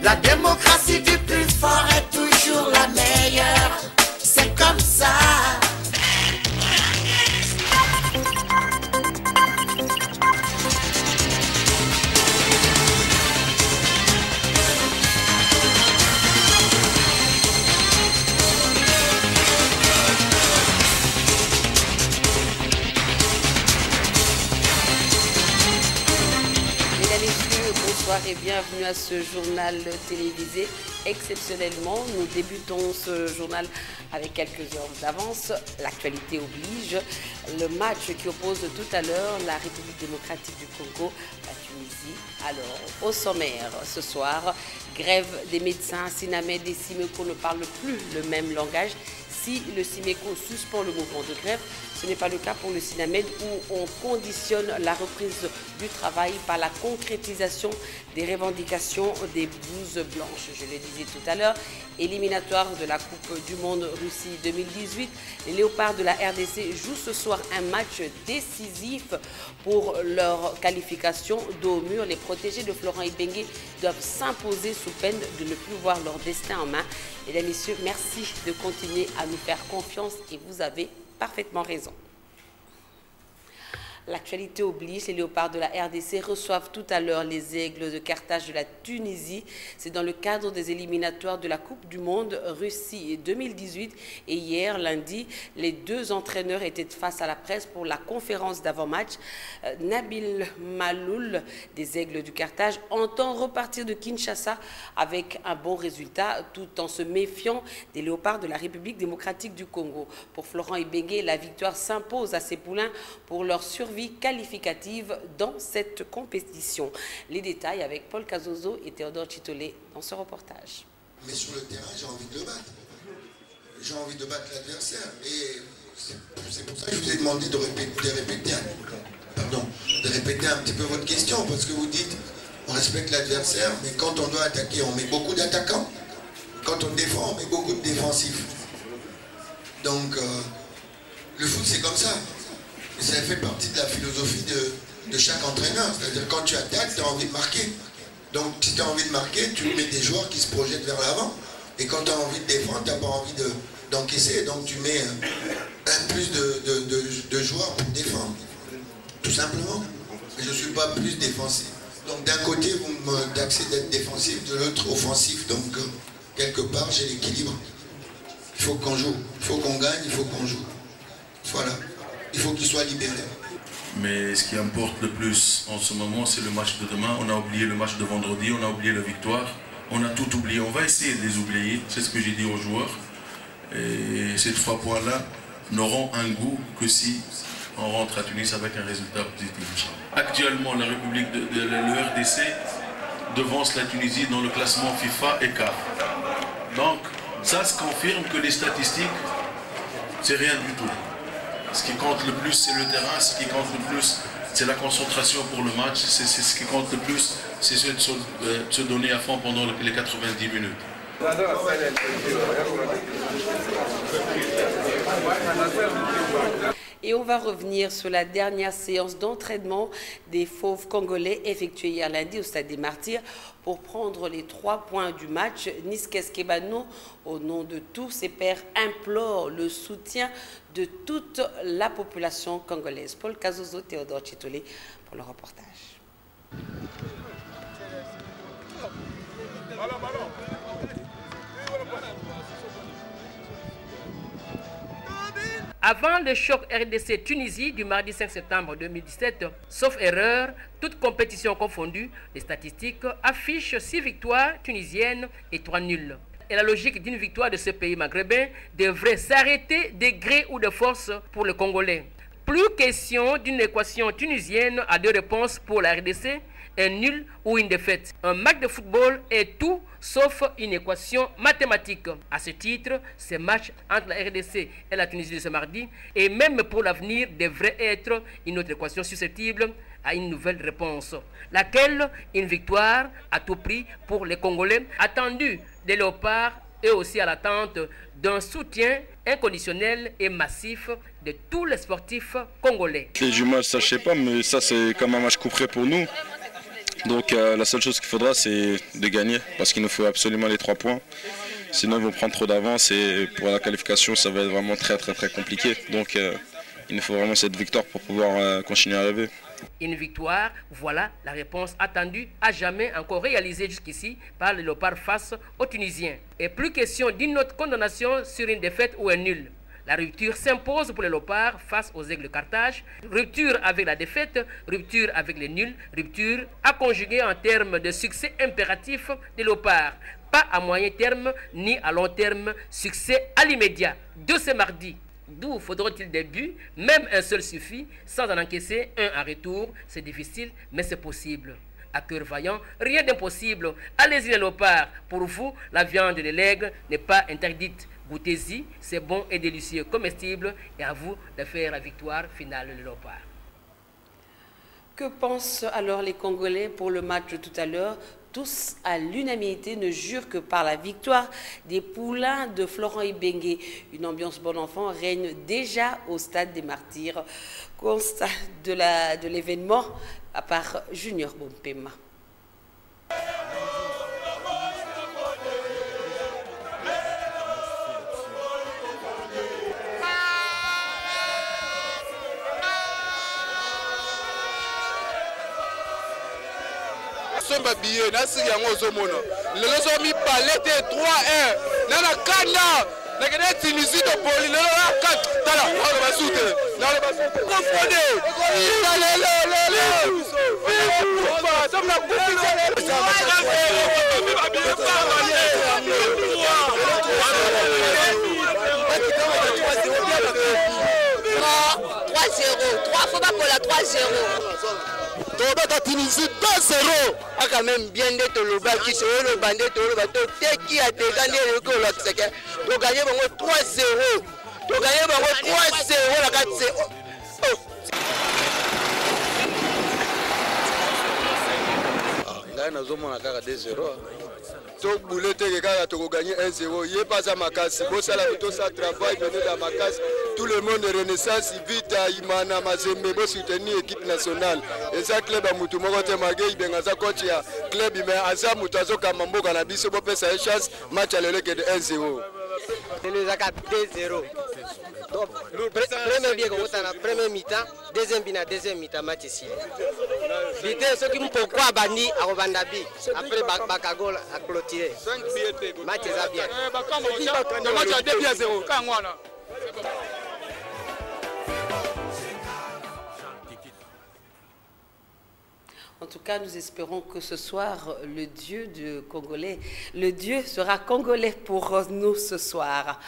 La démocratie du plus fort est toujours la meilleure. C'est comme ça. Bonsoir et bienvenue à ce journal télévisé. Exceptionnellement, nous débutons ce journal avec quelques heures d'avance. L'actualité oblige. Le match qui oppose tout à l'heure la République démocratique du Congo, la Tunisie. Alors, au sommaire, ce soir, grève des médecins. Sinamed et Simeco ne parlent plus le même langage. Si le Simeco suspend le mouvement de grève, ce n'est pas le cas pour le Sinamed où on conditionne la reprise du travail par la concrétisation des revendications des blouses blanches. Je le disais tout à l'heure, éliminatoire de la Coupe du Monde Russie 2018. Les Léopards de la RDC jouent ce soir un match décisif pour leur qualification dos au mur. Les protégés de Florent Ibenge doivent s'imposer sous peine de ne plus voir leur destin en main. Mesdames et messieurs, merci de continuer à nous faire confiance et vous avez parfaitement raison. L'actualité oblige, les Léopards de la RDC reçoivent tout à l'heure les Aigles de Carthage de la Tunisie. C'est dans le cadre des éliminatoires de la Coupe du Monde Russie 2018. Et hier, lundi, les deux entraîneurs étaient face à la presse pour la conférence d'avant-match. Nabil Maloul des Aigles du Carthage entend repartir de Kinshasa avec un bon résultat tout en se méfiant des Léopards de la République démocratique du Congo. Pour Florent Ibenge, la victoire s'impose à ses poulains pour leur survie qualificative dans cette compétition. Les détails avec Paul Cazozo et Théodore Chitolé dans ce reportage. Mais sur le terrain, j'ai envie de le battre. J'ai envie de battre l'adversaire. Et c'est pour ça que je vous ai demandé de répéter un petit peu votre question, parce que vous dites, on respecte l'adversaire, mais quand on doit attaquer, on met beaucoup d'attaquants. Quand on défend, on met beaucoup de défensifs. Donc, le foot, c'est comme ça. Et ça fait partie de la philosophie de chaque entraîneur. C'est-à-dire quand tu attaques, tu as envie de marquer. Donc si tu as envie de marquer, tu mets des joueurs qui se projettent vers l'avant. Et quand tu as envie de défendre, tu n'as pas envie d'encaisser. Donc tu mets un plus de joueurs pour défendre. Tout simplement. Mais je ne suis pas plus défensif. Donc d'un côté, vous me taxez d'être défensif, de l'autre offensif. Donc quelque part, j'ai l'équilibre. Il faut qu'on joue. Il faut qu'on gagne, il faut qu'on joue. Voilà. Il faut qu'il soit libéré. Mais ce qui importe le plus en ce moment, c'est le match de demain. On a oublié le match de vendredi, on a oublié la victoire. On a tout oublié. On va essayer de les oublier. C'est ce que j'ai dit aux joueurs. Et ces 3 points-là n'auront un goût que si on rentre à Tunis avec un résultat positif. Actuellement, la République le RDC devance la Tunisie dans le classement FIFA et CAF. Donc, ça se confirme que les statistiques, c'est rien du tout. Ce qui compte le plus, c'est le terrain. Ce qui compte le plus, c'est la concentration pour le match. C'est ce qui compte le plus, c'est de se donner à fond pendant les 90 minutes. Et on va revenir sur la dernière séance d'entraînement des Fauves congolais effectuée hier lundi au Stade des Martyrs pour prendre les 3 points du match. Niskes Kebano, au nom de tous ses pairs, implore le soutien de toute la population congolaise. Paul Cazozo, Théodore Chitolé pour le reportage. Avant le choc RDC-Tunisie du mardi 5 septembre 2017, sauf erreur, toute compétition confondue, les statistiques affichent 6 victoires tunisiennes et 3 nuls. Et la logique d'une victoire de ce pays maghrébin devrait s'arrêter de gré ou de force pour le Congolais. Plus question d'une équation tunisienne à 2 réponses pour la RDC, un nul ou une défaite. Un match de football est tout sauf une équation mathématique. À ce titre, ce match entre la RDC et la Tunisie de ce mardi, et même pour l'avenir, devrait être une autre équation susceptible à une nouvelle réponse. Laquelle? Une victoire à tout prix pour les Congolais, attendus des Léopards et aussi à l'attente d'un soutien inconditionnel et massif de tous les sportifs congolais. Les du match, ça je sais pas, mais ça c'est comme un match coup près pour nous. Donc la seule chose qu'il faudra, c'est de gagner, parce qu'il nous faut absolument les 3 points. Sinon, ils vont prendre trop d'avance et pour la qualification, ça va être vraiment très compliqué. Donc il nous faut vraiment cette victoire pour pouvoir continuer à rêver. Une victoire, voilà la réponse attendue, à jamais encore réalisée jusqu'ici par les Léopards face aux Tunisiens. Et plus question d'une autre condamnation sur une défaite ou un nul. La rupture s'impose pour les Léopards face aux Aigles de Carthage. Rupture avec la défaite, rupture avec les nuls, rupture à conjuguer en termes de succès impératif des Léopards. Pas à moyen terme ni à long terme, succès à l'immédiat de ce mardi. D'où faudra-t-il des buts? Même un seul suffit, sans en encaisser un en retour. C'est difficile, mais c'est possible. À cœur vaillant, rien d'impossible. Allez-y les Léopards. Pour vous, la viande de l'aigle n'est pas interdite. Goûtez-y, c'est bon et délicieux, comestible, et à vous de faire la victoire finale de Léopard. Que pensent alors les Congolais pour le match de tout à l'heure? Tous à l'unanimité ne jurent que par la victoire des poulains de Florent Ibenge. Une ambiance bon enfant règne déjà au stade des Martyrs. Constat de l'événement à part Junior Bompema. Somba billet na sigi yango ozomona lelo so mi palete 3-1 na kanda na kene Tunisie to poli lelo na 4 tala na basute confondé Tobeta Tunisie 2-0. A quand même bien d'être le bas qui se le bandé le bateau qui a dégagé le goal là c'est que to gagner 3-0. To gagner 3-0 la 4-0. Là nous avons la carte 2-0. To boulette que quand to gagner 1-0, il pas ça makasi. Bon ça la tout ça travail donné dans makasi. Tout le monde de Renaissance Vita Imana Mazembe bo soutenir équipe nationale. Et ça club à mutu moko te magei bengaza coach ya club mais aza mutu azoka mamboka na biso bo pesa chance match à l'élève de 1-0. C'est le Zaka 2-0. Donc premier bien comme ça na premier mi-temps, deuxième mi-temps match ici. Vite ceux qui me pourquoi bandi à Rwandabi après Bakagol a clôturé. 5 billets match ça bien. Match à 2-0 quand voilà. En tout cas, nous espérons que ce soir, le Dieu sera congolais pour nous ce soir.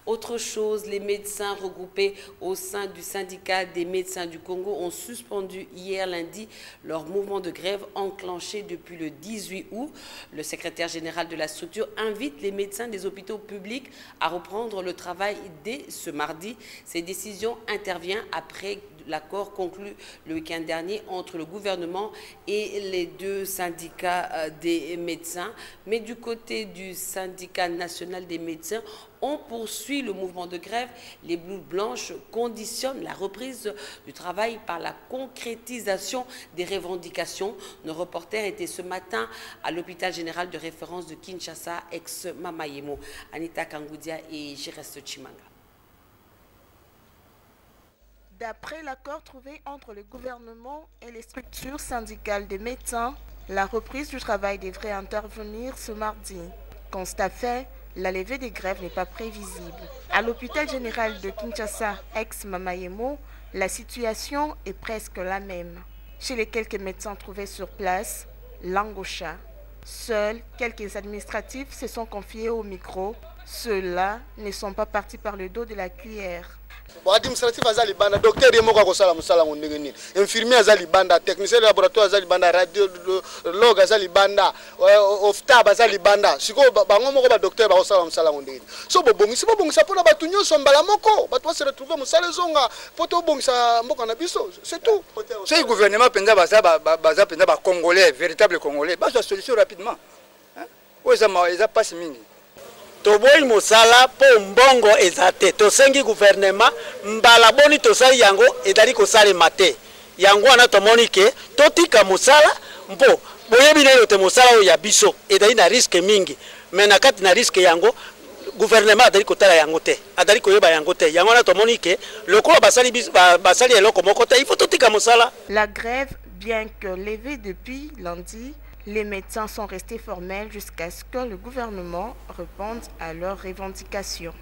Autre chose, les médecins regroupés au sein du syndicat des médecins du Congo ont suspendu hier lundi leur mouvement de grève enclenché depuis le 18 août. Le secrétaire général de la structure invite les médecins des hôpitaux publics à reprendre le travail dès ce mardi. Cette décision intervient après l'accord conclu le week-end dernier entre le gouvernement et les deux syndicats des médecins. Mais du côté du syndicat national des médecins, on poursuit le mouvement de grève. Les blouses blanches conditionnent la reprise du travail par la concrétisation des revendications. Nos reporters étaient ce matin à l'hôpital général de référence de Kinshasa, ex-Mamayemo. Anita Kangoudia et Jireste Chimanga. D'après l'accord trouvé entre le gouvernement et les structures syndicales des médecins, la reprise du travail devrait intervenir ce mardi. Constat fait, la levée des grèves n'est pas prévisible. À l'hôpital général de Kinshasa, ex-Mamayemo, la situation est presque la même. Chez les quelques médecins trouvés sur place, l'angosha. Seuls quelques administratifs se sont confiés au micro. Ceux-là ne sont pas partis par le dos de la cuillère. Administratif azali banda, docteur yemo kwa kosala musala ngondenge nini, infirmier azali banda, technicien de laboratoire azali banda, radiologue azali banda, oftab azali banda. Siko bango moko ba docteur ba kosala musala ngondenge. So bobongisa pona batu nyonso mbala moko, batu va se retrouver musala zonga, poto bongisa mboka na biso, c'est tout. C'est le gouvernement penza baza penza ba congolais, véritable congolais, ba solution rapidement. Hein? Oza passe mingi. Toboyi mosala po mbongo ezate tosengi gouvernement mbala boni tosali yango edali kosala mate yango ana tomoni ke totika mosala mpo boyebi lelo te mosala oyo ya biso ezali na risque mingi mais na kati na risque yango gouvernement adali kotala yango te adali koyeba yango te yango wana tomoni ke lokola basali eloko moko te il faut totika mosala. La grève, bien que levée depuis lundi, les médecins sont restés formels jusqu'à ce que le gouvernement réponde à leurs revendications.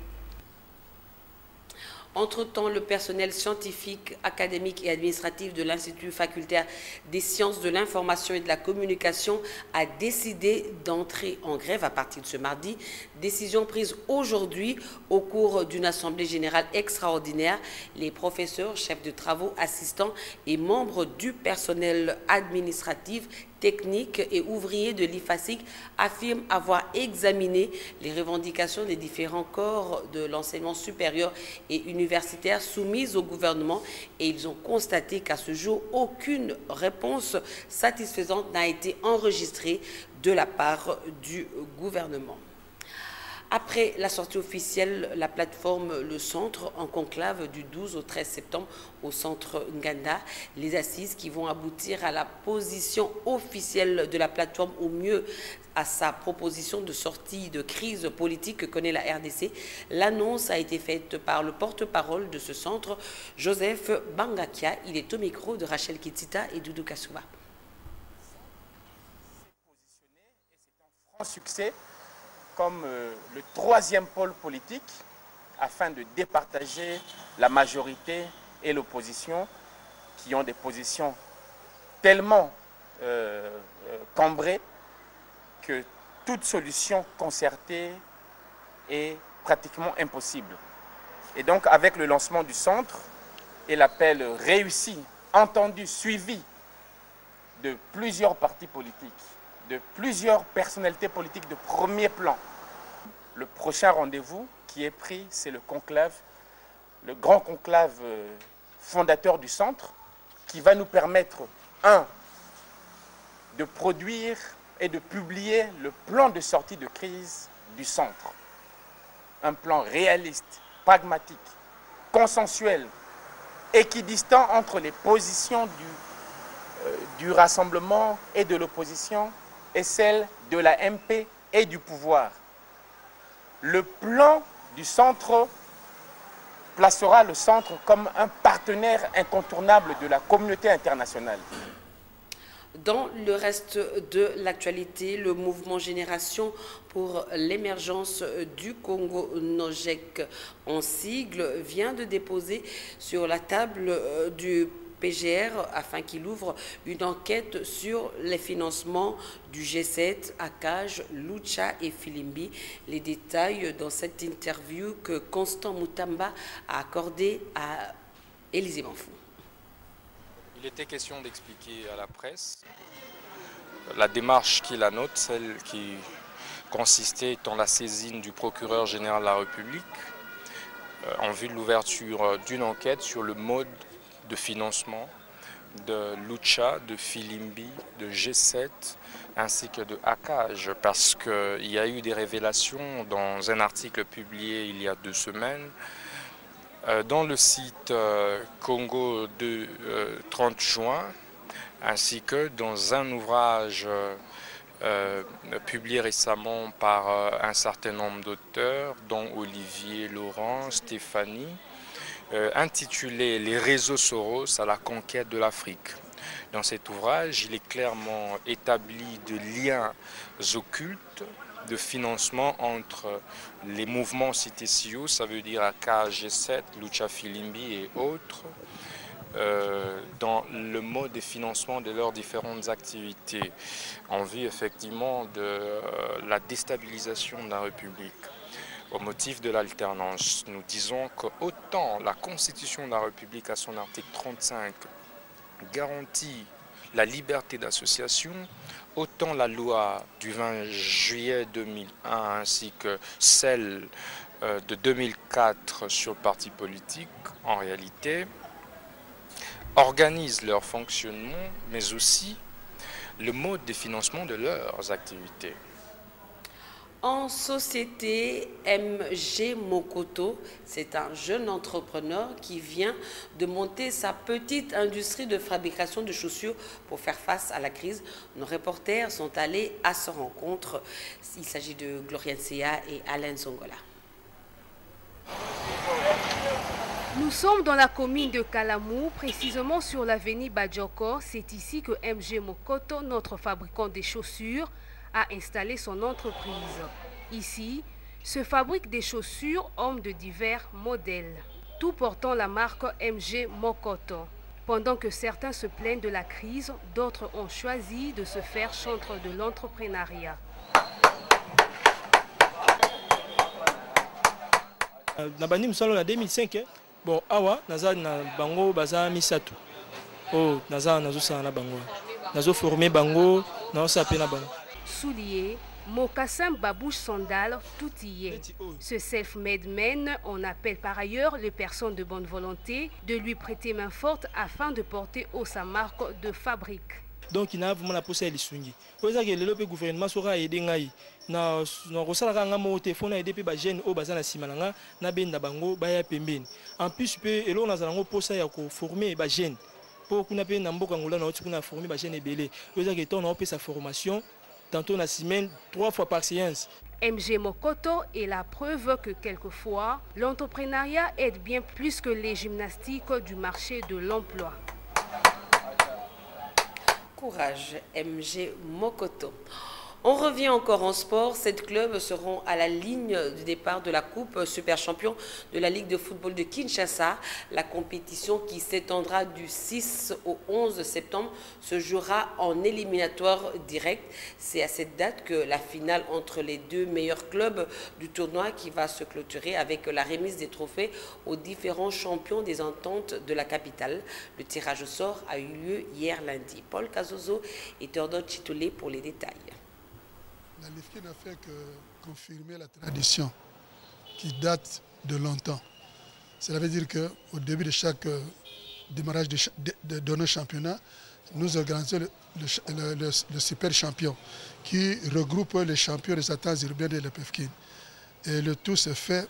Entre-temps, le personnel scientifique, académique et administratif de l'Institut facultaire des sciences de l'information et de la communication a décidé d'entrer en grève à partir de ce mardi. Décision prise aujourd'hui au cours d'une assemblée générale extraordinaire. Les professeurs, chefs de travaux, assistants et membres du personnel administratif, techniques et ouvriers de l'IFASIC affirment avoir examiné les revendications des différents corps de l'enseignement supérieur et universitaire soumises au gouvernement et ils ont constaté qu'à ce jour, aucune réponse satisfaisante n'a été enregistrée de la part du gouvernement. Après la sortie officielle, la plateforme Le Centre en conclave du 12 au 13 septembre au centre Nganda, les assises qui vont aboutir à la position officielle de la plateforme au mieux à sa proposition de sortie de crise politique que connaît la RDC. L'annonce a été faite par le porte-parole de ce centre, Joseph Bangakia. Il est au micro de Rachel Kitita et Doudou Kasouba. C'est un franc succès comme le troisième pôle politique afin de départager la majorité et l'opposition qui ont des positions tellement cambrées que toute solution concertée est pratiquement impossible. Et donc avec le lancement du centre et l'appel réussi, entendu, suivi de plusieurs partis politiques, de plusieurs personnalités politiques de premier plan. Le prochain rendez-vous qui est pris, c'est le conclave, le grand conclave fondateur du centre, qui va nous permettre, de produire et de publier le plan de sortie de crise du centre. Un plan réaliste, pragmatique, consensuel, équidistant entre les positions du rassemblement et de l'opposition et celle de la MP et du pouvoir. Le plan du centre placera le centre comme un partenaire incontournable de la communauté internationale. Dans le reste de l'actualité, le mouvement Génération pour l'émergence du Congo, NOGEC en sigle, vient de déposer sur la table du PGR afin qu'il ouvre une enquête sur les financements du G7, Akaj, Lucha et Filimbi. Les détails dans cette interview que Constant Moutamba a accordée à Élisée Manfou. Il était question d'expliquer à la presse la démarche qui est la nôtre, celle qui consistait dans la saisine du procureur général de la République en vue de l'ouverture d'une enquête sur le mode de financement de Lucha, de Filimbi, de G7 ainsi que de Akaj, parce qu'il y a eu des révélations dans un article publié il y a 2 semaines dans le site Congo de 30 juin, ainsi que dans un ouvrage publié récemment par un certain nombre d'auteurs, dont Olivier, Laurent, Stéphanie, intitulé « Les réseaux Soros à la conquête de l'Afrique ». Dans cet ouvrage, il est clairement établi de liens occultes de financement entre les mouvements cités ci haut, ça veut dire Akaj, G7, Lucha, Filimbi et autres, dans le mode de financement de leurs différentes activités, en vue effectivement de la déstabilisation de la République. Au motif de l'alternance, nous disons qu'autant la Constitution de la République à son article 35 garantit la liberté d'association, autant la loi du 20 juillet 2001 ainsi que celle de 2004 sur le parti politique, en réalité, organisent leur fonctionnement, mais aussi le mode de financement de leurs activités. En société, MG Mokoto, c'est un jeune entrepreneur qui vient de monter sa petite industrie de fabrication de chaussures pour faire face à la crise. Nos reporters sont allés à sa rencontre. Il s'agit de Gloria Nseya et Alain Zongola. Nous sommes dans la commune de Kalamou, précisément sur l'avenue Badjoko. C'est ici que MG Mokoto, notre fabricant de chaussures, a installé son entreprise. Ici, se fabriquent des chaussures hommes de divers modèles, tout portant la marque MG Mokoto. Pendant que certains se plaignent de la crise, d'autres ont choisi de se faire chantre de l'entrepreneuriat. Nabandi musalo na 2005 bon awa naza na bango baza misato oh naza nazo na bango nazo former bango na osape na bango. Souliers, mocassins, babouches, sandales, tout y est. Ce self-made man, on appelle par ailleurs les personnes de bonne volonté de lui prêter main forte afin de porter haut sa marque de fabrique. Donc il a vraiment la possibilité de swingi. Pour ça que le gouvernement sera aidé ngai na rosala nga mo téléphone aider pe ba jeune o bazana simalanga na benda bango baya pembeni. En plus pe elo na zalango posa ya ko former ba jeune. Pour kuna pe na mboka ngola na otu kuna former ba jeune ebele. Pour ça que ton on peut sa formation tantôt la semaine 3 fois par séance. MG Mokoto est la preuve que quelquefois, l'entrepreneuriat aide bien plus que les gymnastiques du marché de l'emploi. Courage, MG Mokoto. On revient encore en sport. 7 clubs seront à la ligne du départ de la Coupe Super Champion de la Ligue de football de Kinshasa. La compétition qui s'étendra du 6 au 11 septembre se jouera en éliminatoire direct. C'est à cette date que la finale entre les 2 meilleurs clubs du tournoi qui va se clôturer avec la remise des trophées aux différents champions des ententes de la capitale. Le tirage au sort a eu lieu hier lundi. Paul Kazozo et Théodore Chitolé pour les détails. La LIFKI n'a fait que confirmer la tradition qui date de longtemps. Cela veut dire qu'au début de chaque démarrage de nos championnats, nous organisons le super champion qui regroupe les champions des attentes urbaines de l'EPFKIN. Et le tout se fait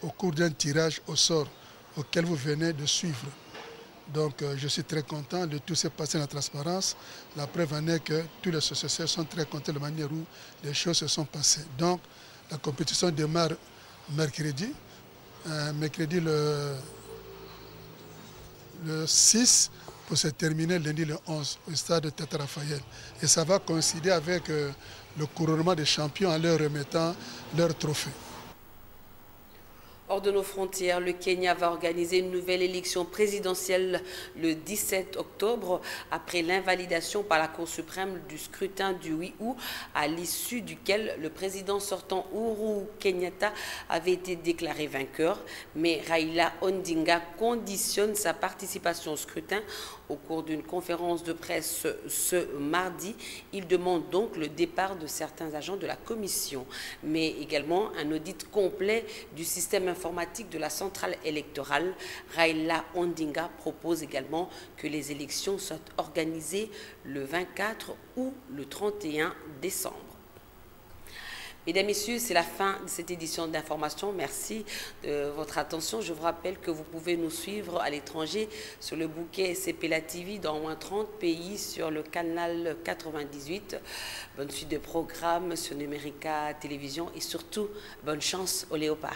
au cours d'un tirage au sort auquel vous venez de suivre. Donc je suis très content, le tout s'est passé dans la transparence. La preuve en est que tous les associations sont très contents de la manière où les choses se sont passées. Donc la compétition démarre mercredi. Mercredi le 6 pour se terminer lundi le 11 au stade de Tata Raphaël. Et ça va coïncider avec le couronnement des champions en leur remettant leur trophée. Hors de nos frontières, le Kenya va organiser une nouvelle élection présidentielle le 17 octobre après l'invalidation par la Cour suprême du scrutin du 8 août à l'issue duquel le président sortant Uhuru Kenyatta avait été déclaré vainqueur. Mais Raila Odinga conditionne sa participation au scrutin au cours d'une conférence de presse ce mardi. Il demande donc le départ de certains agents de la commission, mais également un audit complet du système informatique de la centrale électorale. Raila Odinga propose également que les élections soient organisées le 24 ou le 31 décembre. Mesdames, Messieurs, c'est la fin de cette édition d'information. Merci de votre attention. Je vous rappelle que vous pouvez nous suivre à l'étranger sur le bouquet CPLA TV dans moins 30 pays sur le canal 98. Bonne suite de programmes sur Numérica Télévision et surtout, bonne chance aux léopards.